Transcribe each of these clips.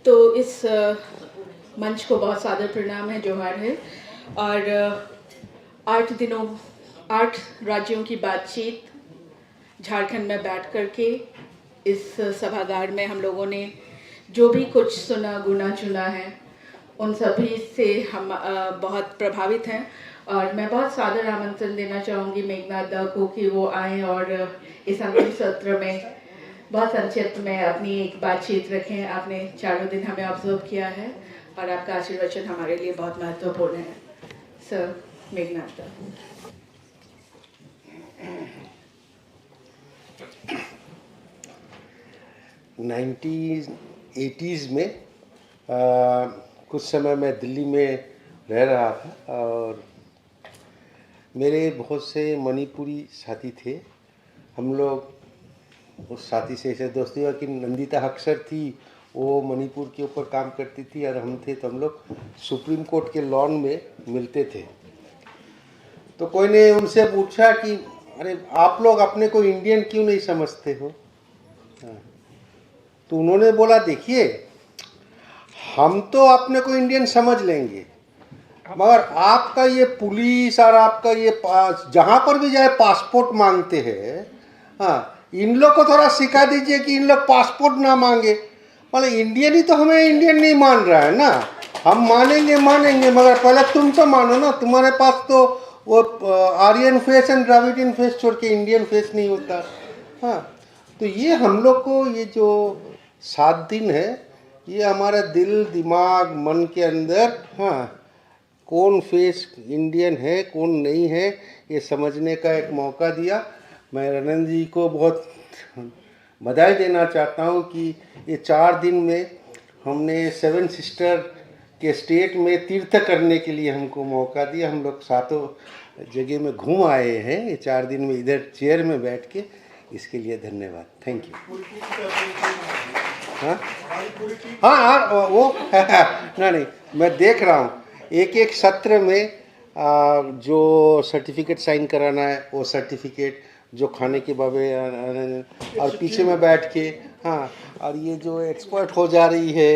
तो इस मंच को बहुत सादर प्रणाम है, जोहार है। और 8 राज्यों की बातचीत झारखंड में बैठ करके इस सभागार में हम लोगों ने जो भी कुछ सुना गुना चुना है, उन सभी से हम बहुत प्रभावित हैं। और मैं बहुत सादर आमंत्रण देना चाहूँगी मेघनाथ दा को कि वो आएँ और इस अंतिम सत्र में बहुत संक्षिप्त में अपनी एक बातचीत रखें। आपने चारों दिन हमें ऑब्जर्व किया है और आपका आशीर्वचन हमारे लिए बहुत महत्वपूर्ण है। सर मेघनाथ दा। 1980s में कुछ समय मैं दिल्ली में रह रहा था और मेरे बहुत से मणिपुरी साथी थे। हम लोग उस साथी से ऐसे दोस्ती हुआ कि नंदिता अक्सर थी, वो मणिपुर के ऊपर काम करती थी और हम थे, तो हम लोग सुप्रीम कोर्ट के लॉन में मिलते थे। तो कोई ने उनसे पूछा कि अरे आप लोग अपने को इंडियन क्यों नहीं समझते हो? तो उन्होंने बोला देखिए, हम तो अपने को इंडियन समझ लेंगे, मगर आपका ये पुलिस और आपका ये जहाँ पर भी जाए पासपोर्ट मांगते हैं। हाँ, इन लोग को थोड़ा सिखा दीजिए कि इन लोग पासपोर्ट ना मांगे। मतलब इंडियन ही तो हमें इंडियन नहीं मान रहा है ना। हम मानेंगे मगर पहले तुम तो मानो ना। तुम्हारे पास तो वो Aryan face and Dravidian face छोड़ के इंडियन फेस नहीं होता। हाँ, तो ये हम लोग को ये जो 7 दिन है, ये हमारा दिल दिमाग मन के अंदर, हाँ, कौन फेस इंडियन है कौन नहीं है, ये समझने का एक मौका दिया। मैं रनन जी को बहुत बधाई देना चाहता हूँ कि ये 4 दिन में हमने 7 सिस्टर के स्टेट में तीर्थ करने के लिए हमको मौका दिया। हम लोग 7 जगह में घूम आए हैं ये 4 दिन में, इधर चेयर में बैठ के। इसके लिए धन्यवाद, थैंक यू। हाँ हाँ वो नहीं, मैं देख रहा हूँ एक सत्र में जो सर्टिफिकेट साइन कराना है वो सर्टिफिकेट, जो खाने के बाबे और पीछे में बैठ के, हाँ, और ये जो एक्सपर्ट हो जा रही है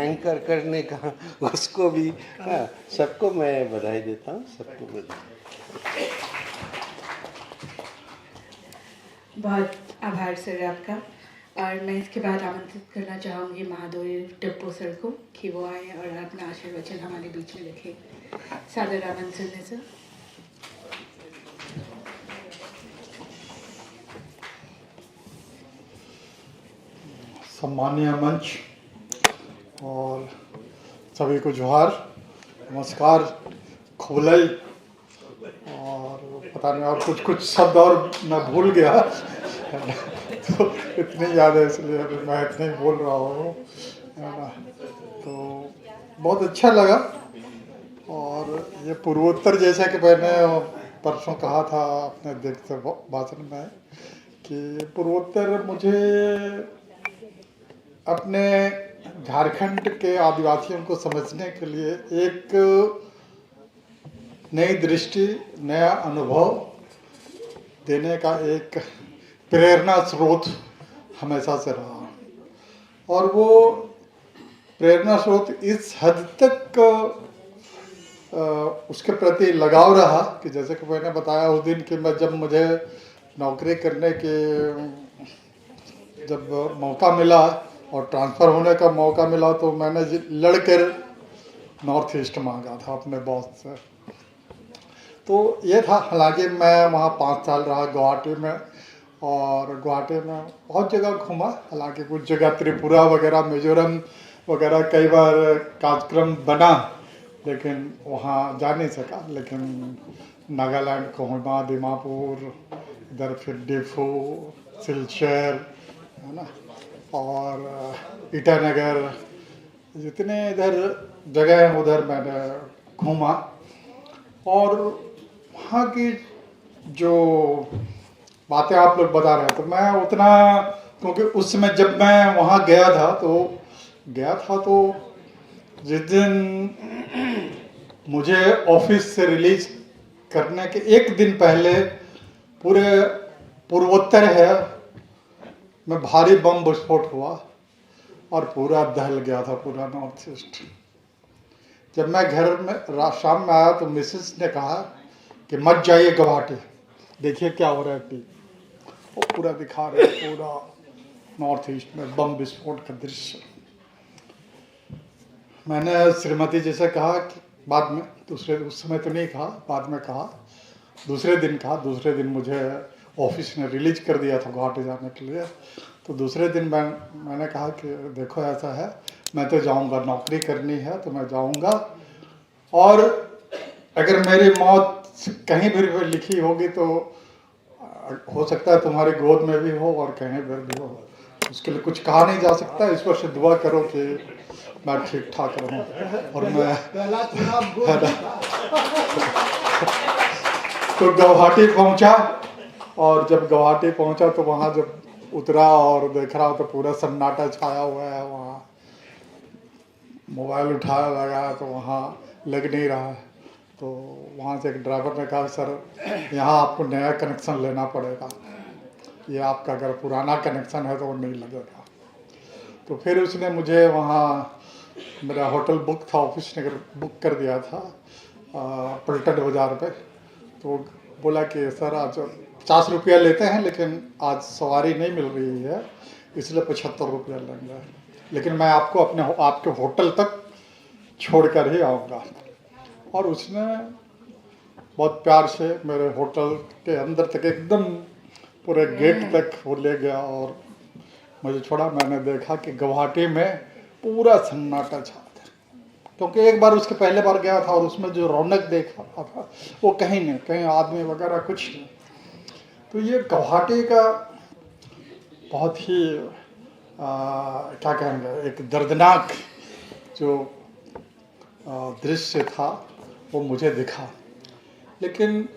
एंकर करने का, उसको भी, हाँ, सबको मैं बधाई देता हूँ, सबको बधाई। बहुत आभार सर आपका। और मैं इसके बाद आमंत्रित करना चाहूँगी महादेव टिप्पो सर को कि वो आए और अपना आशीर्वचन हमारे बीच में रखें। सादर आमंत्रण है सर। सम्मानीय मंच और सभी को जोहार, नमस्कार, खुबलई, और पता नहीं और कुछ शब्द और मैं भूल गया तो इतनी याद है, इसलिए मैं इतने ही बोल रहा हूँ, है ना। तो बहुत अच्छा लगा। और ये पूर्वोत्तर, जैसा कि मैंने परसों कहा था अपने देखते भाषण में, कि पूर्वोत्तर मुझे अपने झारखंड के आदिवासियों को समझने के लिए एक नई दृष्टि, नया अनुभव देने का एक प्रेरणा स्रोत हमेशा से रहा। और वो प्रेरणा स्रोत इस हद तक उसके प्रति लगाव रहा कि जैसे कि मैंने बताया उस दिन कि मैं जब मुझे नौकरी करने के जब मौका मिला और ट्रांसफ़र होने का मौका मिला, तो मैंने लड़कर नॉर्थ ईस्ट मांगा था अपने बॉस से। तो ये था, हालांकि मैं वहाँ 5 साल रहा गुवाहाटी में, और गुवाहाटी में बहुत जगह घूमा। हालांकि कुछ जगह त्रिपुरा वगैरह, मिजोरम वगैरह कई बार कार्यक्रम बना, लेकिन वहाँ जा नहीं सका। लेकिन नागालैंड, कोहिमा, दीमापुर, इधर फिर डिफू, सिलचर, है ना, और ईटानगर, जितने इधर जगह हैं उधर मैंने घूमा। और वहाँ की जो बातें आप लोग बता रहे हैं, तो मैं उतना, क्योंकि उस समय जब मैं वहाँ गया था तो जिस दिन मुझे ऑफिस से रिलीज करने के 1 दिन पहले पूरे पूर्वोत्तर है में भारी बम विस्फोट हुआ और पूरा दहल गया था पूरा नॉर्थ ईस्ट। जब मैं घर में शाम में आया तो मिसेस ने कहा कि मत जाइए गुवाहाटी, देखिए क्या हो रहा है टी। वो पूरा दिखा रहे पूरा नॉर्थ ईस्ट में बम विस्फोट का दृश्य। मैंने श्रीमती जी से कहा कि बाद में उस समय तो नहीं कहा, बाद में कहा, दूसरे दिन मुझे ऑफिस ने रिलीज कर दिया था गुवाहाटी जाने के लिए। तो दूसरे दिन मैंने कहा कि देखो ऐसा है, मैं तो जाऊंगा, नौकरी करनी है तो मैं जाऊंगा, और अगर मेरी मौत कहीं भी लिखी होगी तो हो सकता है तुम्हारी गोद में भी हो और कहीं पर भी हो, उसके लिए कुछ कहा नहीं जा सकता। ईश्वर से दुआ करो कि मैं ठीक ठाक रहूं। और मैं तो गुवाहाटी पहुंचा, और जब गुवाहाटी पहुंचा तो वहाँ जब उतरा और देख रहा तो पूरा सन्नाटा छाया हुआ है। वहाँ मोबाइल उठाया लगा तो वहाँ लग नहीं रहा है। तो वहाँ से एक ड्राइवर ने कहा सर यहाँ आपको नया कनेक्शन लेना पड़ेगा, ये आपका अगर पुराना कनेक्शन है तो वो नहीं लगेगा। तो फिर उसने मुझे वहाँ, मेरा होटल बुक था, ऑफिस ने बुक कर दिया था पलटन बाज़ार पे। तो बोला कि सर आज 50 रुपया लेते हैं लेकिन आज सवारी नहीं मिल रही है इसलिए 75 रुपया लेंगे, लेकिन मैं आपको आपके होटल तक छोड़ कर ही आऊँगा। और उसने बहुत प्यार से मेरे होटल के अंदर तक एकदम पूरे गेट तक वो ले गया और मुझे छोड़ा। मैंने देखा कि गुवाहाटी में पूरा सन्नाटा छा था, क्योंकि एक बार उसके पहले बार गया था और उसमें जो रौनक देखा था वो कहीं नहीं, कहीं आदमी वगैरह कुछ नहीं। तो ये गुवाहाटी का बहुत ही क्या कहेंगे, एक दर्दनाक जो दृश्य था वो मुझे दिखा। लेकिन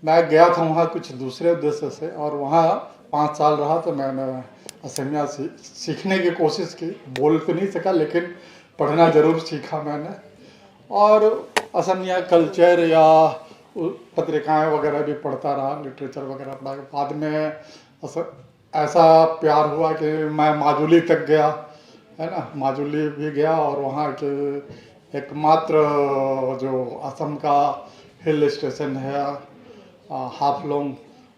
मैं गया था वहाँ कुछ दूसरे उद्देश्य से, और वहाँ 5 साल रहा तो मैंने असमिया सीखने की कोशिश की। बोल तो नहीं सका लेकिन पढ़ना ज़रूर सीखा मैंने, और असमिया कल्चर या पत्रिकाएं वगैरह भी पढ़ता रहा, लिटरेचर वगैरह पढ़ा। बाद में ऐसा प्यार हुआ कि मैं माजुली तक गया, है ना, माजुली भी गया, और वहाँ के एकमात्र जो असम का हिल स्टेशन है हाफलोंग,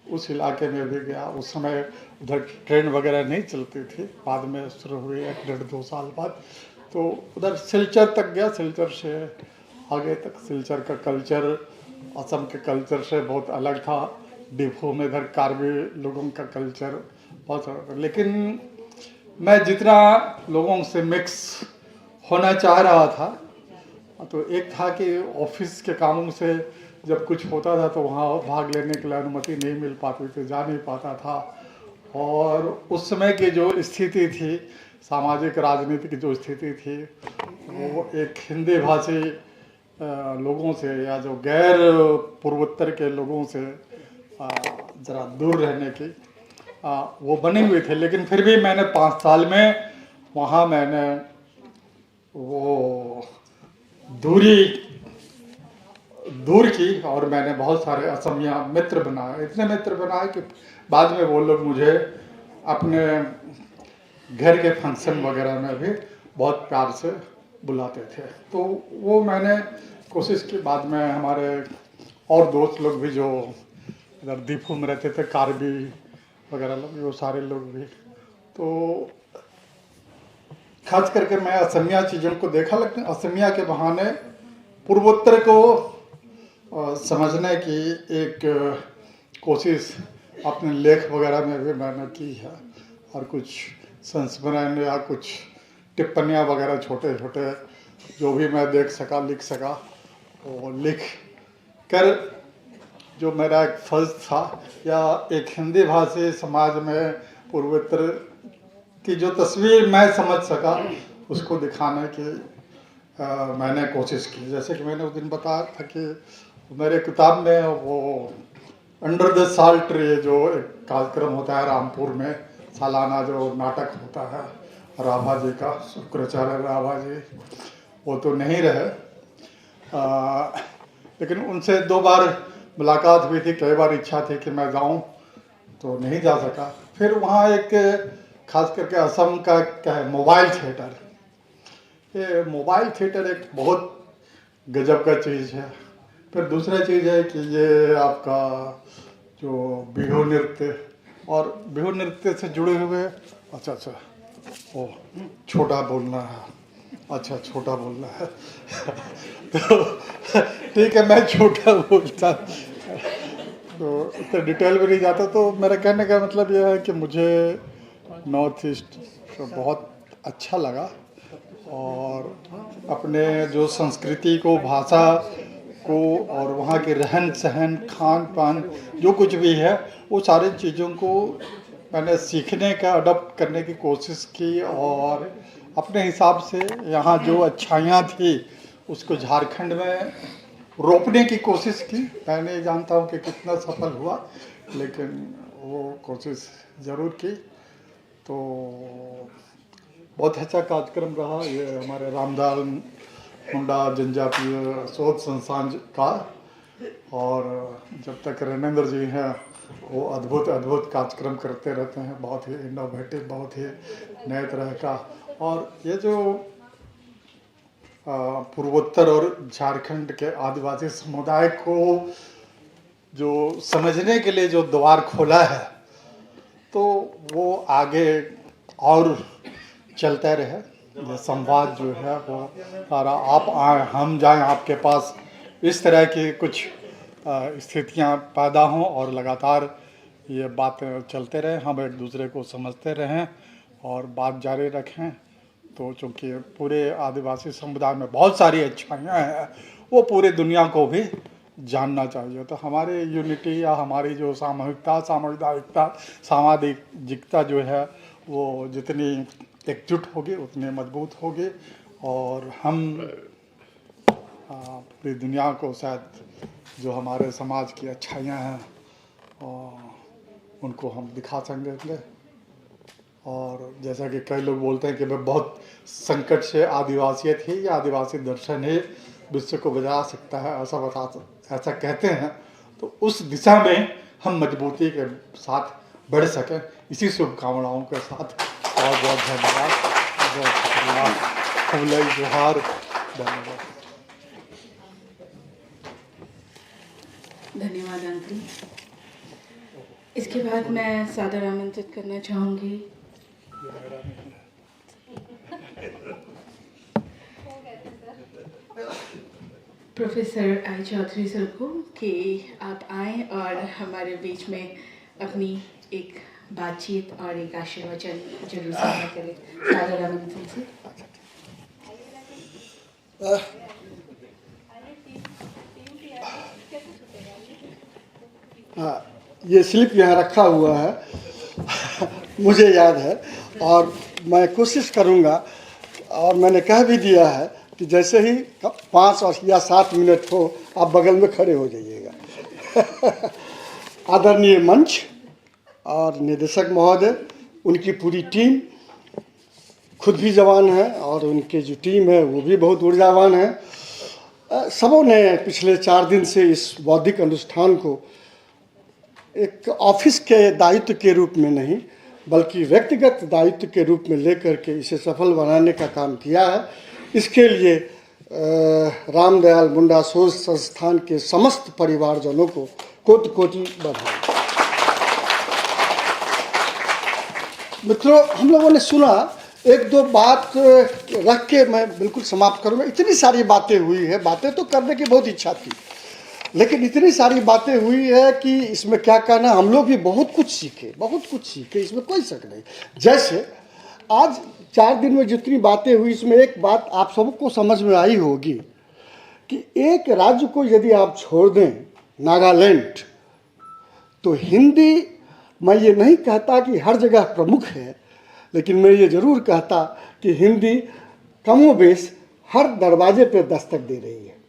उस इलाके में भी गया। उस समय उधर ट्रेन वगैरह नहीं चलती थी, बाद में शुरू हुई 1-1.5-2 साल बाद। तो उधर सिलचर तक गया, सिलचर से आगे तक। सिलचर का कल्चर असम के कल्चर से बहुत अलग था। डिफू में इधर कार्बी लोगों का कल्चर बहुत अलग। लेकिन मैं जितना लोगों से मिक्स होना चाह रहा था, तो एक था कि ऑफिस के कामों से जब कुछ होता था तो वहाँ भाग लेने के लिए अनुमति नहीं मिल पाती थी, जा नहीं पाता था। और उस समय की जो स्थिति थी, सामाजिक राजनीतिक जो स्थिति थी, वो एक हिंदी भाषी लोगों से या जो गैर पूर्वोत्तर के लोगों से ज़रा दूर रहने की वो बने हुए थे। लेकिन फिर भी मैंने 5 साल में वहाँ मैंने वो दूर की, और मैंने बहुत सारे असमिया मित्र बनाए, इतने मित्र बनाए कि बाद में वो लोग मुझे अपने घर के फंक्शन वगैरह में भी बहुत प्यार से बुलाते थे। तो वो मैंने कोशिश की। बाद में हमारे और दोस्त लोग भी जो इधर दीपू में रहते थे, कार्बी वगैरह लोग, वो सारे लोग भी। तो खास करके मैं असमिया चीज़ों को देखा, लेकिन असमिया के बहाने पूर्वोत्तर को समझने की एक कोशिश अपने लेख वगैरह में भी मैंने की है, और कुछ संस्मरण या कुछ टिप्पणियाँ वगैरह छोटे छोटे जो भी मैं देख सका, लिख सका, वो लिख कर जो मेरा एक फर्ज था, या एक हिंदी भाषी समाज में पूर्वोत्तर की जो तस्वीर मैं समझ सका, उसको दिखाने की मैंने कोशिश की। जैसे कि मैंने उस दिन बताया था कि मेरे किताब में वो अंडर द साल्ट ट्री जो एक कार्यक्रम होता है रामपुर में, सालाना जो नाटक होता है राभा जी का, शुक्राचार्य राभा जी, वो तो नहीं रहे, लेकिन उनसे 2 बार मुलाकात हुई थी, कई बार इच्छा थी कि मैं जाऊं, तो नहीं जा सका। फिर वहाँ एक खास करके असम का क्या है, मोबाइल थिएटर। ये मोबाइल थिएटर एक बहुत गजब का चीज़ है। फिर दूसरा चीज़ है कि ये आपका जो बिहू नृत्य, और बिहू नृत्य से जुड़े हुए, अच्छा ओ छोटा बोलना है, अच्छा छोटा बोलना है तो ठीक है, मैं छोटा बोलता, तो इतना डिटेल में नहीं जाता। तो मेरा कहने का मतलब यह है कि मुझे नॉर्थ ईस्ट बहुत अच्छा लगा, और अपने जो संस्कृति को, भाषा को, और वहाँ के रहन सहन, खान पान, जो कुछ भी है, वो सारी चीज़ों को मैंने सीखने का, अडॉप्ट करने की कोशिश की, और अपने हिसाब से यहाँ जो अच्छाइयाँ थी उसको झारखंड में रोपने की कोशिश की। मैं नहीं जानता हूँ कि कितना सफल हुआ, लेकिन वो कोशिश ज़रूर की। तो बहुत अच्छा कार्यक्रम रहा ये हमारे रामदयाल मुंडा जनजातीय शोध संस्थान का, और जब तक रणेंद्र जी हैं वो अद्भुत कार्यक्रम करते रहते हैं, बहुत ही इनोवेटिव, बहुत ही नए तरह का। और ये जो पूर्वोत्तर और झारखंड के आदिवासी समुदाय को जो समझने के लिए जो द्वार खोला है, तो वो आगे और चलता रहे। ये संवाद जो है वो सारा, आप आए हम जाएं आपके पास, इस तरह की कुछ स्थितियां पैदा हों, और लगातार ये बातें चलते रहें, हम एक दूसरे को समझते रहें और बात जारी रखें। तो चूँकि पूरे आदिवासी समुदाय में बहुत सारी अच्छाइयाँ हैं, वो पूरे दुनिया को भी जानना चाहिए। तो हमारे यूनिटी या हमारी जो सामूहिकता, सामुदायिकता, सामाजिकता जो है, वो जितनी एकजुट होगी उतनी मजबूत होगी, और हम पूरी दुनिया को शायद जो हमारे समाज की अच्छाइयाँ हैं उनको हम दिखा सकेंगे। और जैसा कि कई लोग बोलते हैं कि मैं बहुत संकट से आदिवासियत ही या आदिवासी दर्शन ही विश्व को बचा सकता है, ऐसा कहते हैं। तो उस दिशा में हम मजबूती के साथ बढ़ सकें, इसी शुभकामनाओं के साथ बहुत बहुत धन्यवाद, बहुत शुक्रिया, फूलई जोहार, धन्यवाद। धन्यवाद अंकल। इसके बाद मैं सादर आमंत्रित करना चाहूँगी प्रोफेसर आई चौधरी सर को कि आप आएँ और हमारे बीच में अपनी एक बातचीत और एक आशीर्वचन जरूर साझा करें। सादर आमंत्रण से। ये स्लिप यहाँ रखा हुआ है मुझे याद है, और मैं कोशिश करूँगा, और मैंने कह भी दिया है कि जैसे ही 5 या 7 मिनट हो आप बगल में खड़े हो जाइएगा। आदरणीय मंच और निदेशक महोदय, उनकी पूरी टीम, खुद भी जवान है और उनके जो टीम है वो भी बहुत ऊर्जावान है। सबों ने पिछले 4 दिन से इस बौद्धिक अनुष्ठान को एक ऑफिस के दायित्व के रूप में नहीं बल्कि व्यक्तिगत दायित्व के रूप में लेकर के इसे सफल बनाने का काम किया है। इसके लिए रामदयाल मुंडा शोध संस्थान के समस्त परिवारजनों को कोटि कोटि बधाई। मित्रों, हम लोगों ने सुना, 1-2 बात रख के मैं बिल्कुल समाप्त करूँगा। इतनी सारी बातें हुई है, बातें तो करने की बहुत इच्छा थी, लेकिन इतनी सारी बातें हुई है कि इसमें क्या कहना। हम लोग भी बहुत कुछ सीखे, इसमें कोई शक नहीं। जैसे आज 4 दिन में जितनी बातें हुई, इसमें एक बात आप सबको समझ में आई होगी कि एक राज्य को यदि आप छोड़ दें, नागालैंड, तो हिंदी, मैं ये नहीं कहता कि हर जगह प्रमुख है, लेकिन मैं ये ज़रूर कहता कि हिंदी कमोबेश हर दरवाजे पे दस्तक दे रही है।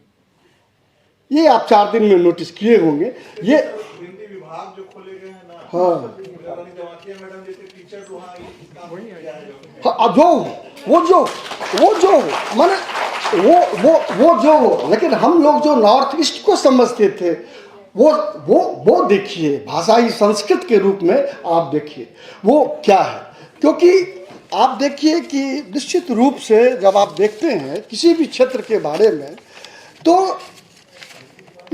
ये आप 4 दिन में नोटिस किए होंगे। ये हिंदी विभाग जो खोले गए हैं ना, हाँ, मैडम जैसे टीचर वो जो, लेकिन हम लोग जो नॉर्थ ईस्ट को समझते थे, वो देखिए, भाषाई संस्कृत के रूप में आप देखिए वो क्या है। क्योंकि आप देखिए कि निश्चित रूप से जब आप देखते हैं किसी भी क्षेत्र के बारे में, तो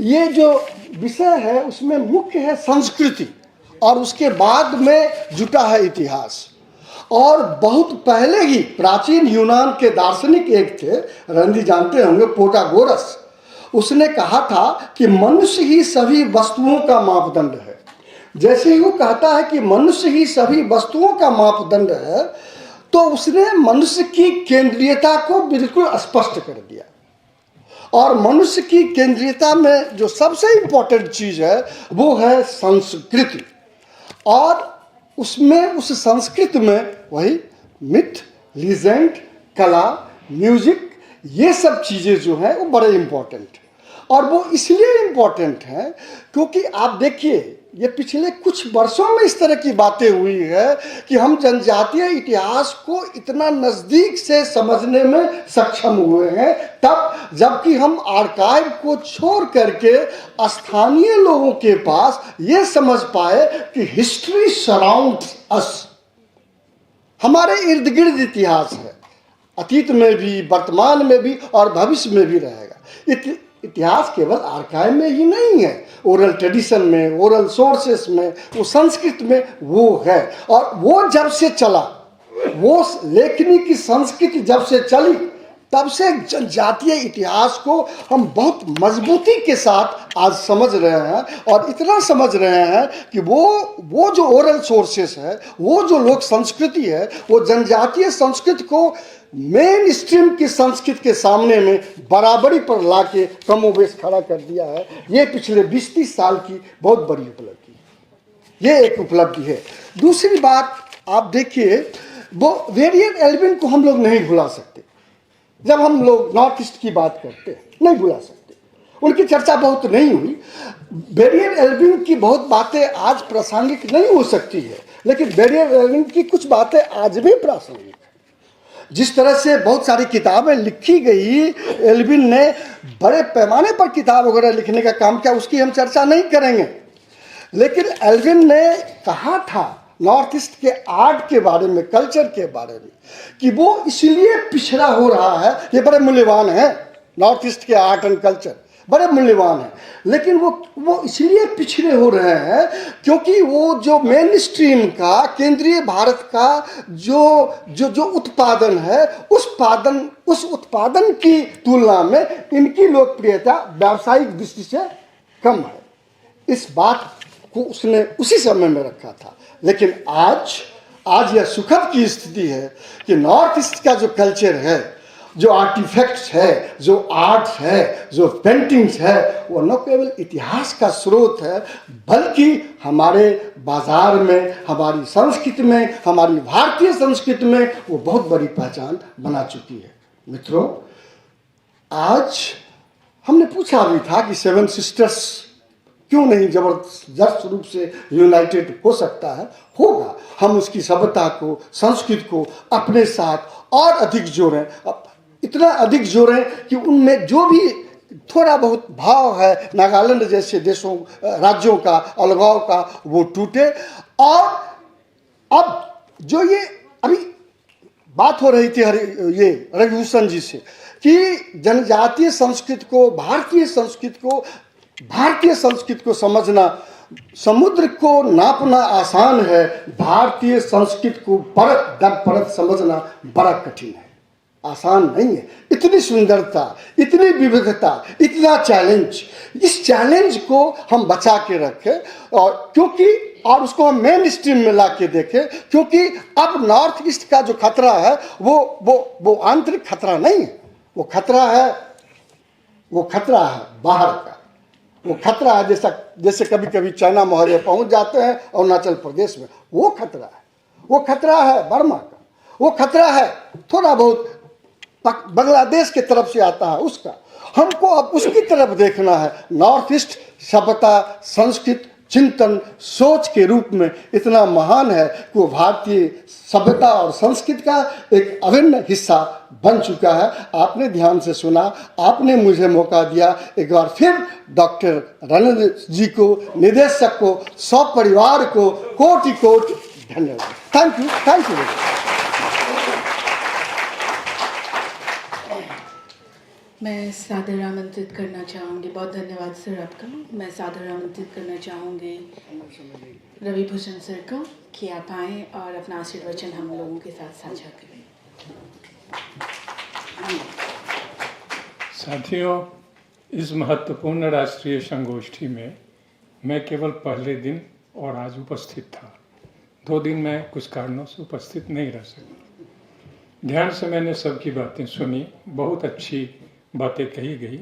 ये जो विषय है उसमें मुख्य है संस्कृति, और उसके बाद में जुटा है इतिहास। और बहुत पहले ही प्राचीन यूनान के दार्शनिक एक थे, रंदी जानते होंगे, प्रोटागोरस। उसने कहा था कि मनुष्य ही सभी वस्तुओं का मापदंड है। जैसे ही वो कहता है कि मनुष्य ही सभी वस्तुओं का मापदंड है, तो उसने मनुष्य की केंद्रीयता को बिल्कुल स्पष्ट कर दिया। और मनुष्य की केंद्रीयता में जो सबसे इंपॉर्टेंट चीज है वो है संस्कृति। और उसमें, उस संस्कृत में वही मिथ, लीजेंड, कला, म्यूजिक, ये सब चीज़ें जो हैं वो बड़े इम्पोर्टेंट हैं। और वो इसलिए इम्पोर्टेंट हैं क्योंकि आप देखिए ये पिछले कुछ वर्षों में इस तरह की बातें हुई है कि हम जनजातीय इतिहास को इतना नज़दीक से समझने में सक्षम हुए हैं, तब जबकि हम आर्काइव को छोड़ करके स्थानीय लोगों के पास ये समझ पाए कि हिस्ट्री सराउंड्स अस, हमारे इर्द गिर्द इतिहास है, अतीत में भी, वर्तमान में भी और भविष्य में भी रहेगा। इतिहास केवल आर्काइव में ही नहीं है, ओरल ट्रेडिशन में, ओरल सोर्सेस में, वो संस्कृत में वो है। और वो जब से चला, वो लेखनी की संस्कृति जब से चली, तब से जनजातीय इतिहास को हम बहुत मजबूती के साथ आज समझ रहे हैं। और इतना समझ रहे हैं कि वो जो ओरल सोर्सेस है, वो जो लोक संस्कृति है, वो जनजातीय संस्कृति को मेन स्ट्रीम की संस्कृति के सामने में बराबरी पर लाके कमोबेश खड़ा कर दिया है। ये पिछले 20-30 साल की बहुत बड़ी उपलब्धि है, ये एक उपलब्धि है। दूसरी बात आप देखिए, वो वेरिएट एल्विन को हम लोग नहीं भुला सकते। जब हम लोग नॉर्थ ईस्ट की बात करते हैं, नहीं भुला सकते, उनकी चर्चा बहुत नहीं हुई। वेरिएट एल्विन की बहुत बातें आज प्रासंगिक नहीं हो सकती है, लेकिन वेरिएट एल्विन की कुछ बातें आज भी प्रासंगिक है। जिस तरह से बहुत सारी किताबें लिखी गई, एल्विन ने बड़े पैमाने पर किताब वगैरह लिखने का काम किया, उसकी हम चर्चा नहीं करेंगे। लेकिन एल्विन ने कहा था नॉर्थ ईस्ट के आर्ट के बारे में, कल्चर के बारे में, कि वो इसलिए पिछड़ा हो रहा है। ये बड़े मूल्यवान है, नॉर्थ ईस्ट के आर्ट एंड कल्चर बड़े मूल्यवान है, लेकिन वो इसलिए पिछड़े हो रहे हैं क्योंकि वो जो मेन स्ट्रीम का, केंद्रीय भारत का जो उत्पादन है, उस उत्पादन की तुलना में इनकी लोकप्रियता व्यावसायिक दृष्टि से कम है। इस बात को उसने उसी समय में रखा था। लेकिन आज यह सुखद की स्थिति है कि नॉर्थ ईस्ट का जो कल्चर है, जो आर्टिफैक्ट्स है, जो आर्ट्स है, जो पेंटिंग्स है, वो न केवल इतिहास का स्रोत है, बल्कि हमारे बाजार में, हमारी संस्कृति में, हमारी भारतीय संस्कृति में वो बहुत बड़ी पहचान बना चुकी है। मित्रों, आज हमने पूछा भी था कि सेवन सिस्टर्स क्यों नहीं जबरदस्त रूप से यूनाइटेड हो सकता है। होगा, हम उसकी सभ्यता को, संस्कृति को अपने साथ और अधिक जोड़ें, इतना अधिक जोड़ें कि उनमें जो भी थोड़ा बहुत भाव है नागालैंड जैसे देशों, राज्यों का, अलगाव का, वो टूटे। और अब जो ये अभी बात हो रही थी ये रघुभूषण जी से कि जनजातीय संस्कृति को, भारतीय संस्कृति को समझना, समुद्र को नापना आसान है, भारतीय संस्कृति को परत दर परत समझना बड़ा कठिन है, आसान नहीं है। इतनी सुंदरता, इतनी विविधता, इतना चैलेंज, इस चैलेंज को हम बचा के रखें और उसको हम मेन स्ट्रीम में ला के देखें, क्योंकि अब नॉर्थ ईस्ट का जो खतरा है वो आंतरिक खतरा नहीं है, वो खतरा है बाहर का। वो खतरा है जैसे कभी कभी चाइना महोदय पहुंच जाते हैं अरुणाचल प्रदेश में, वो खतरा है बर्मा का, वो खतरा है थोड़ा बहुत बांग्लादेश की तरफ से आता है उसका। हमको अब उसकी तरफ देखना है। नॉर्थ ईस्ट सभ्यता, संस्कृति, चिंतन, सोच के रूप में इतना महान है कि वो भारतीय सभ्यता और संस्कृति का एक अभिन्न हिस्सा बन चुका है। आपने ध्यान से सुना, आपने मुझे मौका दिया। एक बार फिर डॉक्टर रणेंद्र जी को, निदेशक को, सब परिवार को कोटि कोटि धन्यवाद, थैंक यू। मैं सादर आमंत्रित करना चाहूँगी, बहुत धन्यवाद सर आपका। मैं सादर आमंत्रित करना चाहूँगी रवि भूषण सर को कि आप आएँ और अपना आशीर्वचन हम लोगों के साथ साझा करें। साथियों, इस महत्वपूर्ण राष्ट्रीय संगोष्ठी में मैं केवल पहले दिन और आज उपस्थित था। 2 दिन मैं कुछ कारणों से उपस्थित नहीं रह सका। ध्यान से मैंने सबकी बातें सुनी, बहुत अच्छी बातें कही गई।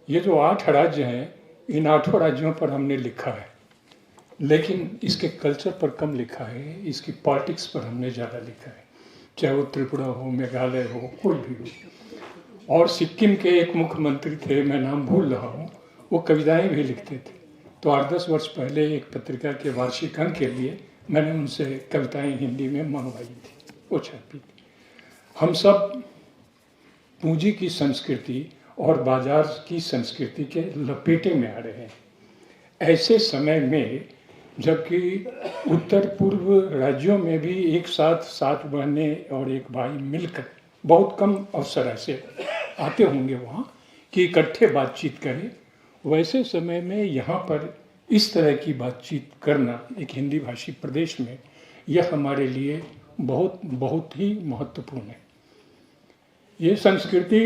ये जो 8 राज्य हैं, इन 8 राज्यों पर हमने लिखा है, लेकिन इसके कल्चर पर कम लिखा है, इसकी पॉलिटिक्स पर हमने ज़्यादा लिखा है। चाहे वो त्रिपुरा हो, मेघालय हो, कोई भी हो। और सिक्किम के एक मुख्यमंत्री थे, मैं नाम भूल रहा हूँ, वो कविताएं भी लिखते थे। तो 8-10 वर्ष पहले एक पत्रिका के वार्षिक अंक के लिए मैंने उनसे कविताएं हिंदी में मंगवाई थी, वो छपी थी। हम सब पूंजी की संस्कृति और बाजार की संस्कृति के लपेटे में आ रहे हैं। ऐसे समय में जबकि उत्तर पूर्व राज्यों में भी एक साथ 7 बहनें और एक भाई मिलकर, बहुत कम अवसर ऐसे आते होंगे वहाँ कि इकट्ठे बातचीत करें, वैसे समय में यहाँ पर इस तरह की बातचीत करना एक हिंदी भाषी प्रदेश में, यह हमारे लिए बहुत बहुत ही महत्वपूर्ण है। ये संस्कृति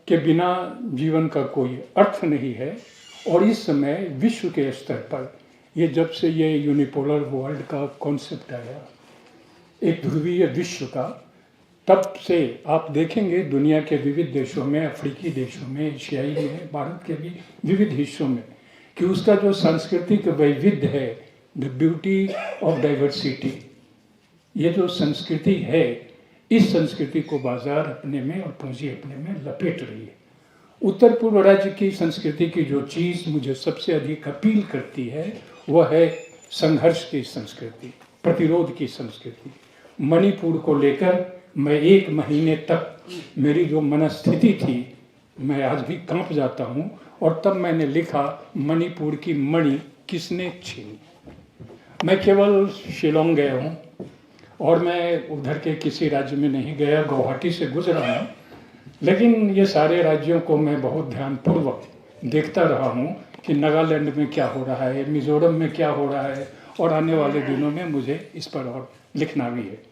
के बिना जीवन का कोई अर्थ नहीं है। और इस समय विश्व के स्तर पर ये जब से ये यूनिपोलर वर्ल्ड का कॉन्सेप्ट आया, एक ध्रुवीय विश्व का, तब से आप देखेंगे दुनिया के विविध देशों में, अफ्रीकी देशों में, एशियाई में, भारत के भी विविध हिस्सों में, कि उसका जो सांस्कृतिक वैविध्य है, द ब्यूटी ऑफ डाइवर्सिटी, ये जो संस्कृति है, इस संस्कृति को बाजार अपने में और पूंजी अपने में लपेट रही है। उत्तर पूर्व राज्य की संस्कृति की जो चीज़ मुझे सबसे अधिक अपील करती है, वह है संघर्ष की संस्कृति, प्रतिरोध की संस्कृति। मणिपुर को लेकर मैं 1 महीने तक मेरी जो मनस्थिति थी, मैं आज भी कांप जाता हूँ। और तब मैंने लिखा, मणिपुर की मणि किसने छीनी। मैं केवल शिलोंग गया हूँ और मैं उधर के किसी राज्य में नहीं गया, गुवाहाटी से गुजरा हूँ, लेकिन ये सारे राज्यों को मैं बहुत ध्यानपूर्वक देखता रहा हूँ कि नागालैंड में क्या हो रहा है, मिजोरम में क्या हो रहा है, और आने वाले दिनों में मुझे इस पर और लिखना भी है।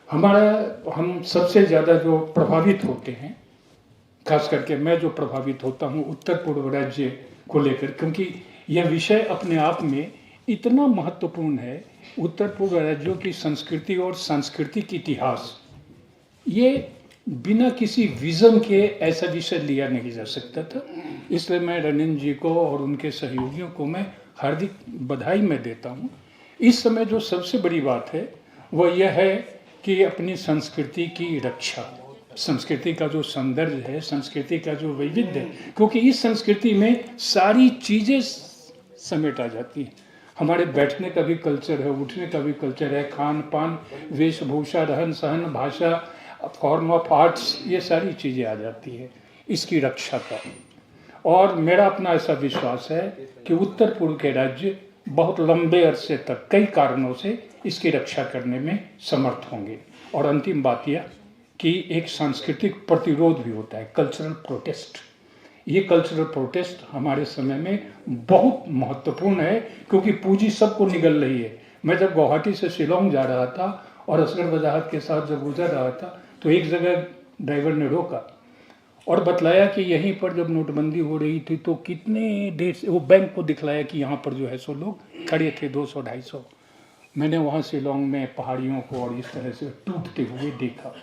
हम सबसे ज़्यादा जो प्रभावित होते हैं, खास करके मैं जो प्रभावित होता हूँ उत्तर पूर्व राज्य को लेकर, क्योंकि यह विषय अपने आप में इतना महत्वपूर्ण है। उत्तर पूर्व राज्यों की संस्कृति और सांस्कृतिक इतिहास, ये बिना किसी विजन के ऐसा विषय लिया नहीं जा सकता था। इसलिए मैं रनिन जी को और उनके सहयोगियों को मैं हार्दिक बधाई मैं देता हूँ। इस समय जो सबसे बड़ी बात है वह यह है कि अपनी संस्कृति की रक्षा, संस्कृति का जो सौंदर्य है, संस्कृति का जो वैविध्य है, क्योंकि इस संस्कृति में सारी चीज़ें समेट आ जाती हैं। हमारे बैठने का भी कल्चर है, उठने का भी कल्चर है, खान पान, वेशभूषा, रहन सहन, भाषा, फॉर्म ऑफ आर्ट्स, ये सारी चीज़ें आ जाती है इसकी रक्षा का। और मेरा अपना ऐसा विश्वास है कि उत्तर पूर्व के राज्य बहुत लंबे अरसे तक कई कारणों से इसकी रक्षा करने में समर्थ होंगे। और अंतिम बात यह कि एक सांस्कृतिक प्रतिरोध भी होता है, कल्चरल प्रोटेस्ट। ये कल्चरल प्रोटेस्ट हमारे समय में बहुत महत्वपूर्ण है, क्योंकि पूंजी सबको निगल रही है। मैं जब गुवाहाटी से शिलोंग जा रहा था और असगर वजाहत के साथ जब गुजर रहा था, तो एक जगह ड्राइवर ने रोका और बतलाया कि यहीं पर जब नोटबंदी हो रही थी तो कितने देर से, वो बैंक को दिखलाया कि यहाँ पर जो है सो लोग खड़े थे, 200-250। मैंने वहाँ शिलोंग में पहाड़ियों को और इस तरह से टूटते हुए देखा।